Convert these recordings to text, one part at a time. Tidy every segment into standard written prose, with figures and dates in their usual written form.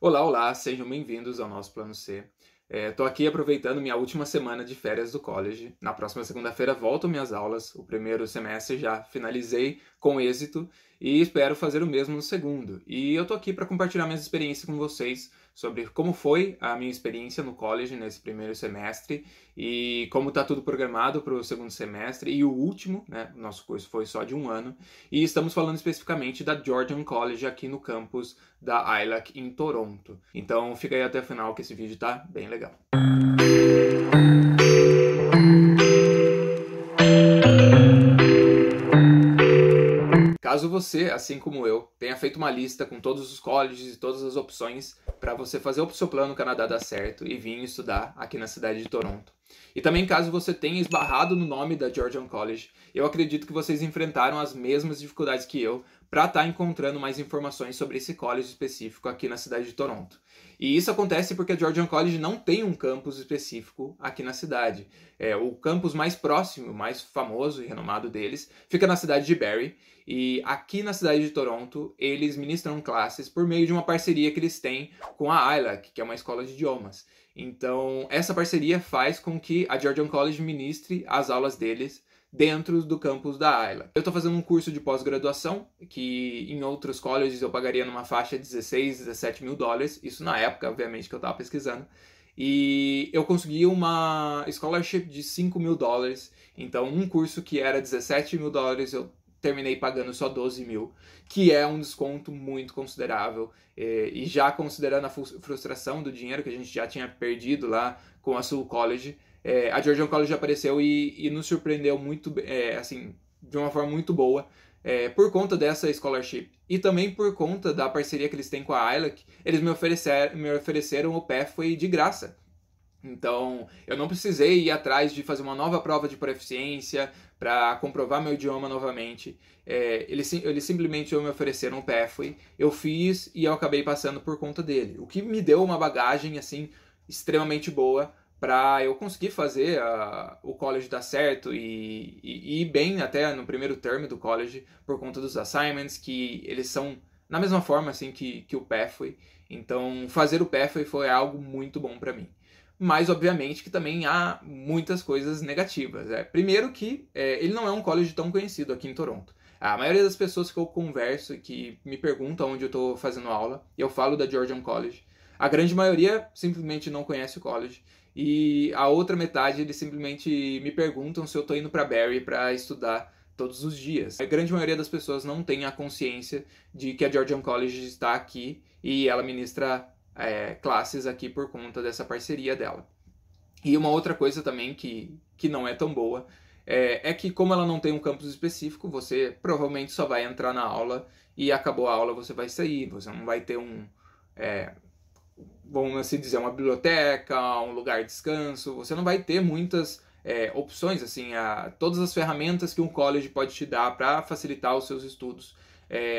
Olá, olá, sejam bem-vindos ao nosso Plano C. Estou aqui aproveitando minha última semana de férias do college. Na próxima segunda-feira voltam minhas aulas. O primeiro semestre já finalizei com êxito e espero fazer o mesmo no segundo. E eu estou aqui para compartilhar minhas experiências com vocês sobre como foi a minha experiência no college nesse primeiro semestre e como está tudo programado para o segundo semestre e o último, né? O nosso curso foi só de um ano. E estamos falando especificamente da Georgian College aqui no campus da ILAC em Toronto. Então fica aí até o final que esse vídeo tá bem legal. Caso você, assim como eu, tenha feito uma lista com todos os colleges e todas as opções para você fazer o seu plano Canadá dar certo e vir estudar aqui na cidade de Toronto. E também caso você tenha esbarrado no nome da Georgian College, eu acredito que vocês enfrentaram as mesmas dificuldades que eu para estar encontrando mais informações sobre esse college específico aqui na cidade de Toronto. E isso acontece porque a Georgian College não tem um campus específico aqui na cidade. O campus mais próximo, mais famoso e renomado deles, fica na cidade de Barrie. E aqui na cidade de Toronto, eles ministram classes por meio de uma parceria que eles têm com a ILAC, que é uma escola de idiomas. Então, essa parceria faz com que a Georgian College ministre as aulas deles dentro do campus da ILAC. Eu estou fazendo um curso de pós-graduação, que em outros colleges eu pagaria numa faixa de 16, 17 mil dólares, isso na época, obviamente, que eu estava pesquisando, e eu consegui uma scholarship de 5 mil dólares, então um curso que era 17 mil dólares eu terminei pagando só 12 mil, que é um desconto muito considerável, e já considerando a frustração do dinheiro que a gente já tinha perdido lá com a Sul College, a Georgian College apareceu e nos surpreendeu muito, assim, de uma forma muito boa, por conta dessa scholarship. E também por conta da parceria que eles têm com a ILAC, eles me ofereceram o Pathway de graça. Então, eu não precisei ir atrás de fazer uma nova prova de proficiência para comprovar meu idioma novamente. Eles simplesmente me ofereceram um Pathway, eu fiz e eu acabei passando por conta dele. O que me deu uma bagagem, assim, extremamente boa para eu conseguir fazer o college dar certo e ir bem até no primeiro termo do college por conta dos assignments, que eles são na mesma forma assim que o Pathway. Então, fazer o Pathway foi algo muito bom para mim. Mas, obviamente, que também há muitas coisas negativas. Primeiro que ele não é um college tão conhecido aqui em Toronto. A maioria das pessoas que eu converso e que me perguntam onde eu estou fazendo aula, eu falo da Georgian College. A grande maioria simplesmente não conhece o college. E a outra metade, eles simplesmente me perguntam se eu estou indo para Barrie para estudar todos os dias. A grande maioria das pessoas não tem a consciência de que a Georgian College está aqui e ela ministra classes aqui por conta dessa parceria dela. E uma outra coisa também que não é tão boa é que como ela não tem um campus específico, você provavelmente só vai entrar na aula e acabou a aula você vai sair, você não vai ter vamos assim dizer, uma biblioteca, um lugar de descanso, você não vai ter muitas opções, assim, todas as ferramentas que um college pode te dar para facilitar os seus estudos,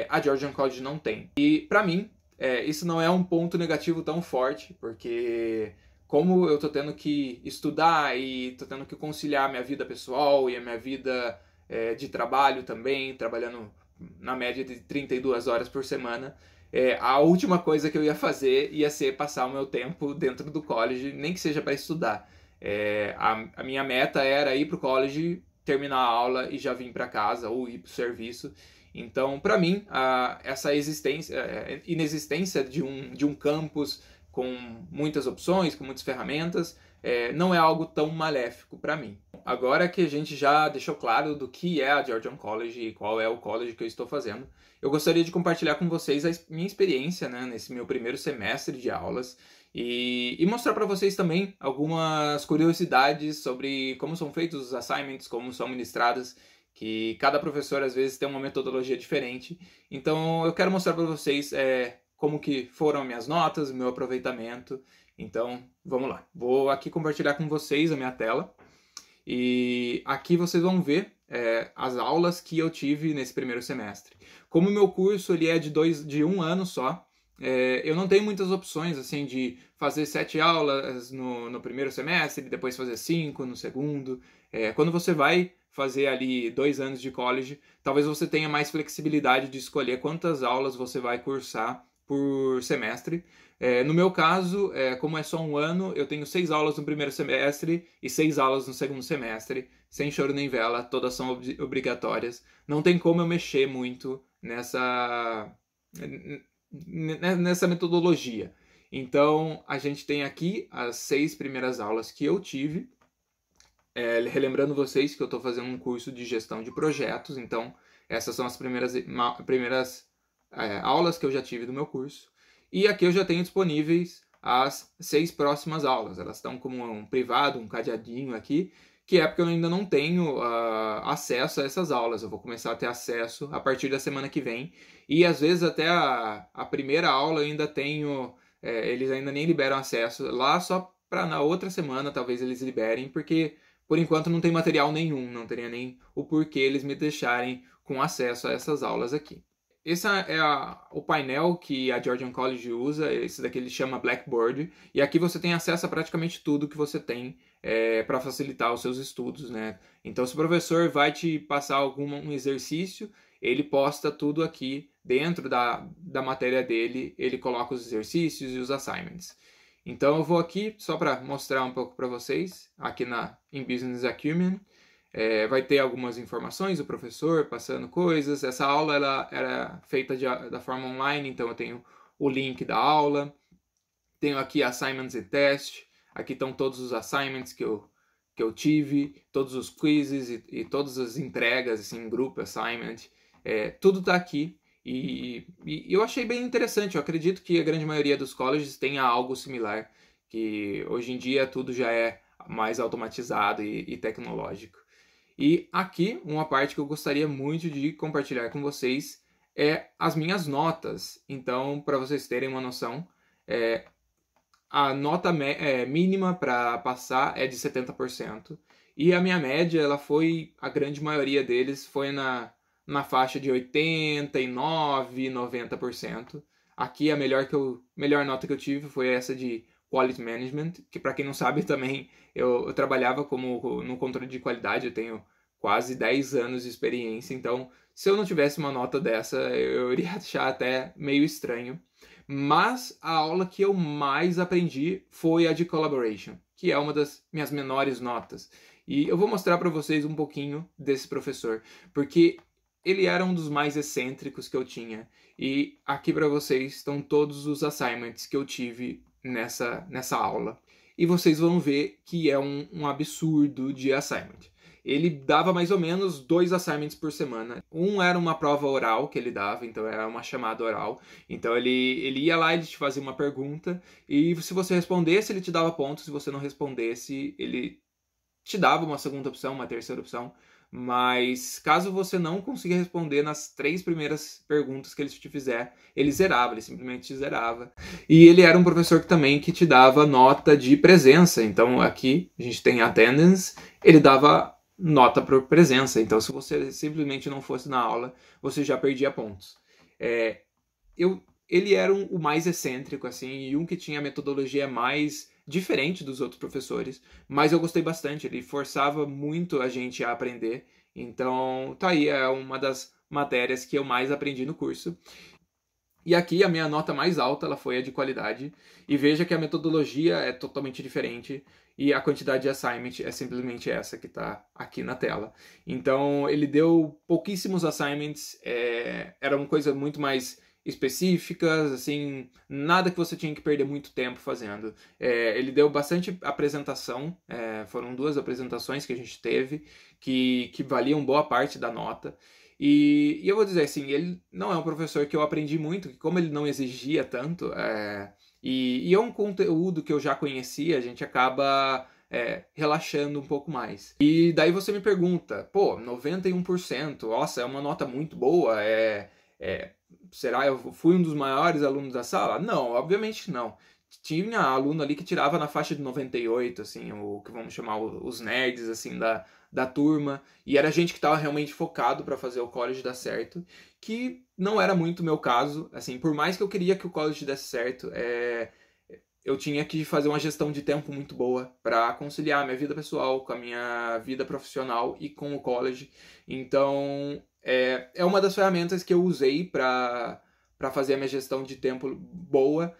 a Georgian College não tem. E para mim, isso não é um ponto negativo tão forte, porque como eu tô tendo que estudar e tô tendo que conciliar minha vida pessoal e a minha vida de trabalho também, trabalhando na média de 32 horas por semana, a última coisa que eu ia fazer ia ser passar o meu tempo dentro do college, nem que seja para estudar. A minha meta era ir pro college, terminar a aula e já vir para casa ou ir pro serviço. Então, para mim, essa inexistência de um campus com muitas opções, com muitas ferramentas, não é algo tão maléfico para mim. Agora que a gente já deixou claro do que é a Georgian College e qual é o college que eu estou fazendo, eu gostaria de compartilhar com vocês a minha experiência, né, nesse meu primeiro semestre de aulas e mostrar para vocês também algumas curiosidades sobre como são feitos os assignments, como são ministradas, que cada professor às vezes tem uma metodologia diferente. Então eu quero mostrar para vocês como que foram minhas notas, meu aproveitamento. Então vamos lá, vou aqui compartilhar com vocês a minha tela e aqui vocês vão ver as aulas que eu tive nesse primeiro semestre. Como o meu curso ele é de um ano só, eu não tenho muitas opções assim de fazer 7 aulas no primeiro semestre e depois fazer 5 no segundo. Quando você vai fazer ali 2 anos de college, talvez você tenha mais flexibilidade de escolher quantas aulas você vai cursar por semestre. No meu caso, como é só um ano, eu tenho 6 aulas no primeiro semestre e 6 aulas no segundo semestre, sem choro nem vela, todas são obrigatórias. Não tem como eu mexer muito nessa metodologia. Então, a gente tem aqui as 6 primeiras aulas que eu tive. Relembrando vocês que eu estou fazendo um curso de gestão de projetos, então essas são as primeiras aulas que eu já tive do meu curso. E aqui eu já tenho disponíveis as 6 próximas aulas. Elas estão como um privado, um cadeadinho aqui, que é porque eu ainda não tenho acesso a essas aulas. Eu vou começar a ter acesso a partir da semana que vem. E às vezes até a primeira aula eu ainda tenho... eles ainda nem liberam acesso. Lá só para na outra semana talvez eles liberem, porque por enquanto não tem material nenhum. Não teria nem o porquê eles me deixarem com acesso a essas aulas aqui. Esse é o painel que a Georgian College usa, esse daqui ele chama Blackboard, e aqui você tem acesso a praticamente tudo que você tem para facilitar os seus estudos, né? Então, se o professor vai te passar um exercício, ele posta tudo aqui dentro da matéria dele, ele coloca os exercícios e os assignments. Então, eu vou aqui só para mostrar um pouco para vocês, aqui em Business Acumen. Vai ter algumas informações, o professor passando coisas. Essa aula ela era feita da forma online, então eu tenho o link da aula. Tenho aqui assignments e teste. Aqui estão todos os assignments que eu tive, todos os quizzes e todas as entregas, assim, grupo assignment. Tudo está aqui e eu achei bem interessante. Eu acredito que a grande maioria dos colleges tenha algo similar, que hoje em dia tudo já é mais automatizado e tecnológico. E aqui, uma parte que eu gostaria muito de compartilhar com vocês é as minhas notas. Então, para vocês terem uma noção, a nota mínima para passar é de 70%. E a minha média, a grande maioria deles foi na faixa de 89%, 90%. Aqui a melhor nota que eu tive foi essa de Quality Management, que para quem não sabe também, eu trabalhava no controle de qualidade, eu tenho quase 10 anos de experiência, então se eu não tivesse uma nota dessa, eu iria achar até meio estranho. Mas a aula que eu mais aprendi foi a de Collaboration, que é uma das minhas menores notas. E eu vou mostrar para vocês um pouquinho desse professor, porque ele era um dos mais excêntricos que eu tinha. E aqui para vocês estão todos os assignments que eu tive nessa aula. E vocês vão ver que é um absurdo de assignment. Ele dava mais ou menos 2 assignments por semana. Um era uma prova oral que ele dava, então era uma chamada oral. Então ele ia lá, ele te fazia uma pergunta, e se você respondesse, ele te dava pontos. Se você não respondesse, ele te dava uma segunda opção, uma terceira opção. Mas caso você não consiga responder nas 3 primeiras perguntas que ele te fizer, ele zerava, ele simplesmente te zerava. E ele era um professor que te dava nota de presença. Então aqui a gente tem attendance, ele dava nota por presença. Então se você simplesmente não fosse na aula, você já perdia pontos. Ele era o mais excêntrico, assim, e que tinha a metodologia mais diferente dos outros professores, mas eu gostei bastante, ele forçava muito a gente a aprender, então tá aí, é uma das matérias que eu mais aprendi no curso. E aqui a minha nota mais alta ela foi a de qualidade, e veja que a metodologia é totalmente diferente, e a quantidade de assignment é simplesmente essa que está aqui na tela. Então ele deu pouquíssimos assignments, era uma coisa muito mais específicas, assim, nada que você tinha que perder muito tempo fazendo. Ele deu bastante apresentação, foram 2 apresentações que a gente teve, que valiam boa parte da nota. E eu vou dizer assim, ele não é um professor que eu aprendi muito, que como ele não exigia tanto, e é um conteúdo que eu já conhecia, a gente acaba relaxando um pouco mais. E daí você me pergunta, pô, 91%, nossa, é uma nota muito boa, será eu fui um dos maiores alunos da sala? Não, obviamente não. Tinha aluno ali que tirava na faixa de 98, assim, o que vamos chamar os nerds, assim, da turma. E era gente que estava realmente focado para fazer o college dar certo, que não era muito o meu caso. Assim, por mais que eu queria que o college desse certo, eu tinha que fazer uma gestão de tempo muito boa para conciliar a minha vida pessoal com a minha vida profissional e com o college. Então, é uma das ferramentas que eu usei para para fazer a minha gestão de tempo boa.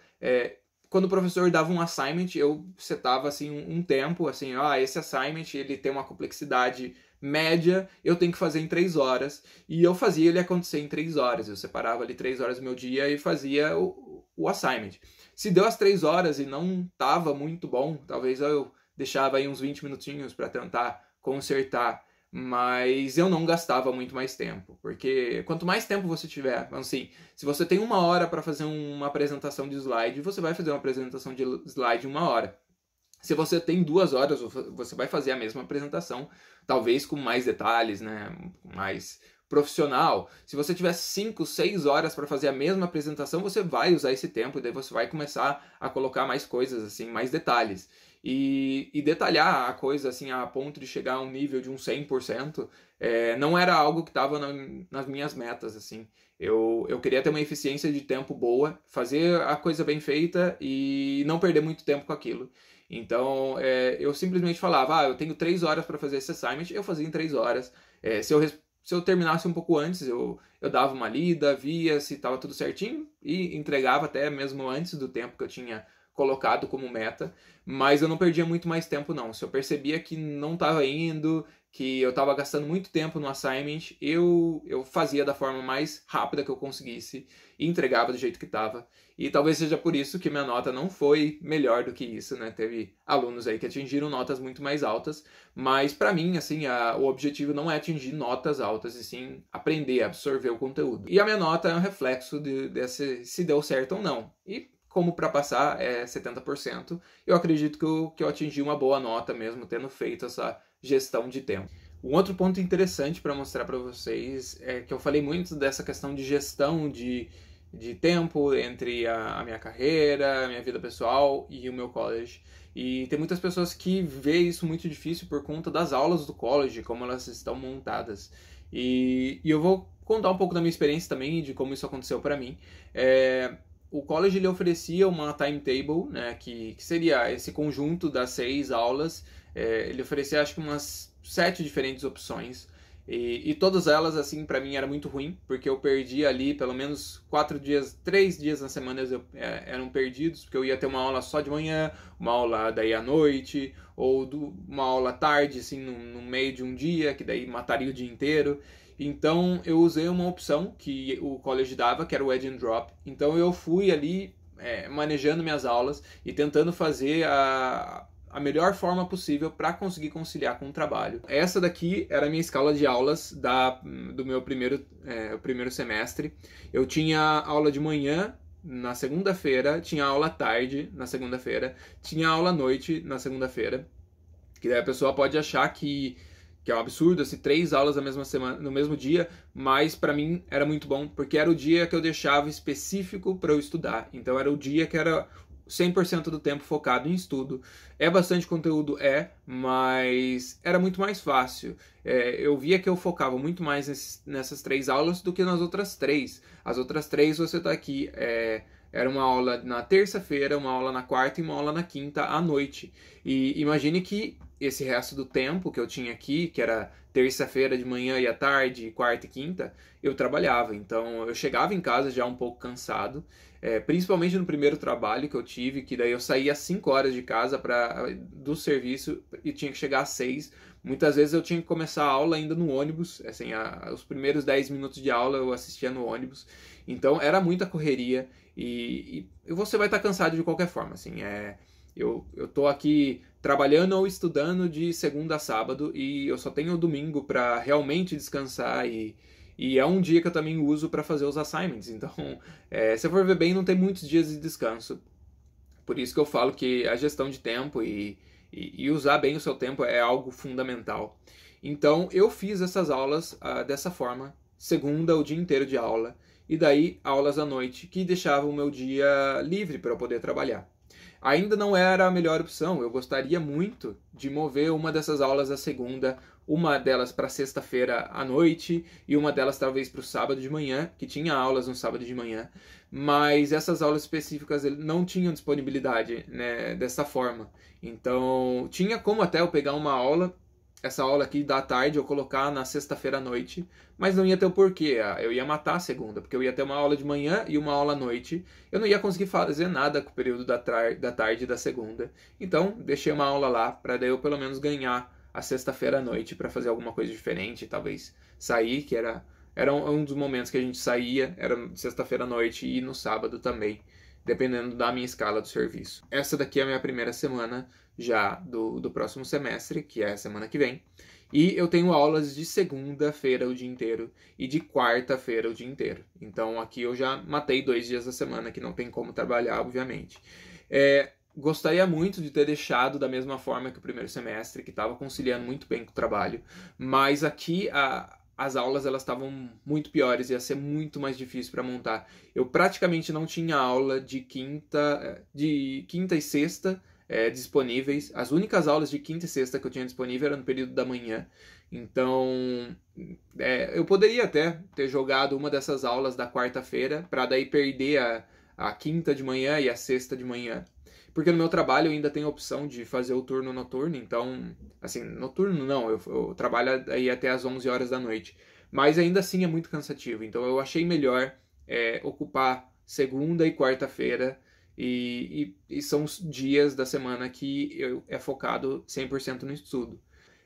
Quando o professor dava um assignment, eu setava assim um tempo, assim, esse assignment ele tem uma complexidade média, eu tenho que fazer em 3 horas, e eu fazia ele acontecer em 3 horas, eu separava ali 3 horas do meu dia e fazia o assignment. Se deu as 3 horas e não estava muito bom, talvez eu deixava aí uns 20 minutinhos para tentar consertar, mas eu não gastava muito mais tempo, porque quanto mais tempo você tiver, assim, se você tem 1 hora para fazer uma apresentação de slide, você vai fazer uma apresentação de slide em 1 hora. Se você tem 2 horas, você vai fazer a mesma apresentação, talvez com mais detalhes, né, mais profissional. Se você tiver 5, 6 horas para fazer a mesma apresentação, você vai usar esse tempo e daí você vai começar a colocar mais coisas, assim, mais detalhes. E detalhar a coisa assim a ponto de chegar a um nível de um 100%, não era algo que estava nas minhas metas, assim. Eu queria ter uma eficiência de tempo boa, fazer a coisa bem feita e não perder muito tempo com aquilo. Então, eu simplesmente falava, eu tenho 3 horas para fazer esse assignment, eu fazia em 3 horas. Se eu terminasse um pouco antes, eu dava uma lida, via se estava tudo certinho e entregava até mesmo antes do tempo que eu tinha colocado como meta, mas eu não perdia muito mais tempo não. Se eu percebia que não estava indo, que eu estava gastando muito tempo no assignment, eu fazia da forma mais rápida que eu conseguisse e entregava do jeito que estava. E talvez seja por isso que minha nota não foi melhor do que isso, né? Teve alunos aí que atingiram notas muito mais altas, mas para mim, assim, o objetivo não é atingir notas altas, e sim aprender, absorver o conteúdo. E a minha nota é um reflexo desse se deu certo ou não. E como para passar é 70%, eu acredito que eu atingi uma boa nota mesmo, tendo feito essa gestão de tempo. Um outro ponto interessante para mostrar para vocês é que eu falei muito dessa questão de gestão de tempo entre a minha carreira, a minha vida pessoal e o meu college. E tem muitas pessoas que veem isso muito difícil por conta das aulas do college, como elas estão montadas. E eu vou contar um pouco da minha experiência também e de como isso aconteceu para mim. O college ele oferecia uma timetable, né, que seria esse conjunto das 6 aulas. Ele oferecia acho que umas 7 diferentes opções. E todas elas, assim, para mim era muito ruim, porque eu perdia ali pelo menos 3 dias na semana eram perdidos, porque eu ia ter uma aula só de manhã, uma aula daí à noite, ou uma aula à tarde, assim, no meio de um dia, que daí mataria o dia inteiro. Então eu usei uma opção que o college dava, que era o Add and Drop. Então eu fui ali manejando minhas aulas e tentando fazer a melhor forma possível para conseguir conciliar com o trabalho. Essa daqui era a minha escala de aulas do meu primeiro semestre. Eu tinha aula de manhã na segunda-feira, tinha aula à tarde na segunda-feira, tinha aula à noite na segunda-feira. Que daí a pessoa pode achar que é um absurdo, assim, 3 aulas na mesma semana, no mesmo dia, mas para mim era muito bom, porque era o dia que eu deixava específico para eu estudar. Então era o dia que era 100% do tempo focado em estudo. É bastante conteúdo, mas era muito mais fácil. Eu via que eu focava muito mais nessas 3 aulas do que nas outras 3. As outras 3 você tá aqui... Era uma aula na terça-feira, uma aula na quarta e uma aula na quinta à noite. E imagine que esse resto do tempo que eu tinha aqui, que era terça-feira de manhã e à tarde, quarta e quinta, eu trabalhava. Então eu chegava em casa já um pouco cansado, principalmente no primeiro trabalho que eu tive, que daí eu saía às 5 horas de casa do serviço e tinha que chegar às 6. Muitas vezes eu tinha que começar a aula ainda no ônibus, assim, os primeiros 10 minutos de aula eu assistia no ônibus. Então era muita correria e você vai estar cansado de qualquer forma, assim, eu tô aqui trabalhando ou estudando de segunda a sábado e eu só tenho o domingo para realmente descansar e é um dia que eu também uso para fazer os assignments. Então, se eu for ver bem, não tem muitos dias de descanso. Por isso que eu falo que a gestão de tempo e usar bem o seu tempo é algo fundamental. Então, eu fiz essas aulas dessa forma, segunda o dia inteiro de aula, e daí aulas à noite, que deixavam o meu dia livre para eu poder trabalhar. Ainda não era a melhor opção, eu gostaria muito de mover uma dessas aulas à segunda, uma delas para sexta-feira à noite e uma delas talvez para o sábado de manhã, que tinha aulas no sábado de manhã, mas essas aulas específicas não tinham disponibilidade, né, dessa forma. Então tinha como até eu pegar uma aula essa aula aqui da tarde eu colocar na sexta-feira à noite, mas não ia ter o porquê. Eu ia matar a segunda, porque eu ia ter uma aula de manhã e uma aula à noite. Eu não ia conseguir fazer nada com o período da tarde e da segunda. Então, deixei uma aula lá, para daí eu pelo menos ganhar a sexta-feira à noite para fazer alguma coisa diferente, talvez sair, que era um dos momentos que a gente saía, era sexta-feira à noite e no sábado também, dependendo da minha escala do serviço. Essa daqui é a minha primeira semana já do próximo semestre, que é a semana que vem. E eu tenho aulas de segunda-feira o dia inteiro e de quarta-feira o dia inteiro. Então aqui eu já matei 2 dias da semana, que não tem como trabalhar, obviamente. Gostaria muito de ter deixado da mesma forma que o primeiro semestre, que estava conciliando muito bem com o trabalho, mas aqui as aulas elas estavam muito piores, ia ser muito mais difícil para montar. Eu praticamente não tinha aula de quinta e sexta disponíveis. As únicas aulas de quinta e sexta que eu tinha disponível eram no período da manhã. Então, eu poderia até ter jogado uma dessas aulas da quarta-feira para daí perder a quinta de manhã e a sexta de manhã. Porque no meu trabalho eu ainda tenho a opção de fazer o turno noturno, então, assim, noturno não, eu trabalho aí até as 11 horas da noite. Mas ainda assim é muito cansativo, então eu achei melhor ocupar segunda e quarta-feira, e são os dias da semana que é focado 100% no estudo.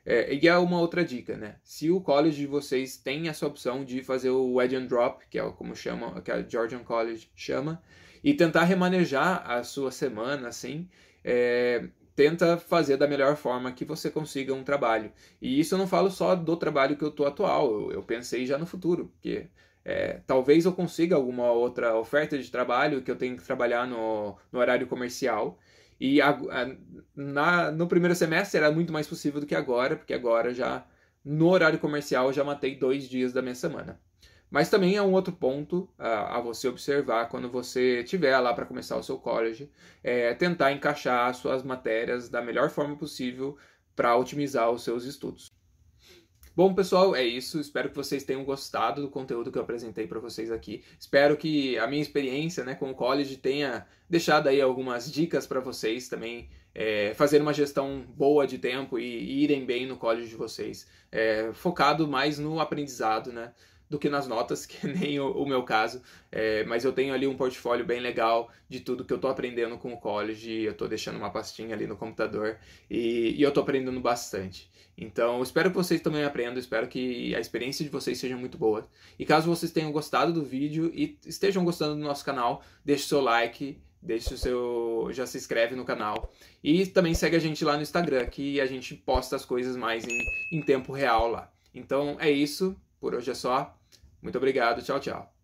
E é uma outra dica, né? Se o college de vocês tem essa opção de fazer o Wedge and Drop, que é como chama, que a Georgian College chama, e tentar remanejar a sua semana, assim, tenta fazer da melhor forma que você consiga um trabalho. E isso eu não falo só do trabalho que eu tô atual, eu pensei já no futuro, porque talvez eu consiga alguma outra oferta de trabalho que eu tenho que trabalhar no horário comercial. E no primeiro semestre era muito mais possível do que agora, porque agora já no horário comercial eu já matei 2 dias da minha semana. Mas também é um outro ponto a você observar quando você estiver lá para começar o seu college, tentar encaixar as suas matérias da melhor forma possível para otimizar os seus estudos. Bom, pessoal, é isso. Espero que vocês tenham gostado do conteúdo que eu apresentei para vocês aqui. Espero que a minha experiência, né, com o college tenha deixado aí algumas dicas para vocês também fazerem uma gestão boa de tempo e irem bem no college de vocês. Focado mais no aprendizado, né, do que nas notas, que nem o meu caso. Mas eu tenho ali um portfólio bem legal de tudo que eu tô aprendendo com o college. Eu tô deixando uma pastinha ali no computador e eu tô aprendendo bastante. Então, espero que vocês também aprendam, espero que a experiência de vocês seja muito boa. E caso vocês tenham gostado do vídeo e estejam gostando do nosso canal, deixe o seu like, já se inscreve no canal. E também segue a gente lá no Instagram, que a gente posta as coisas mais em tempo real lá. Então, é isso. Por hoje é só. Muito obrigado. Tchau, tchau.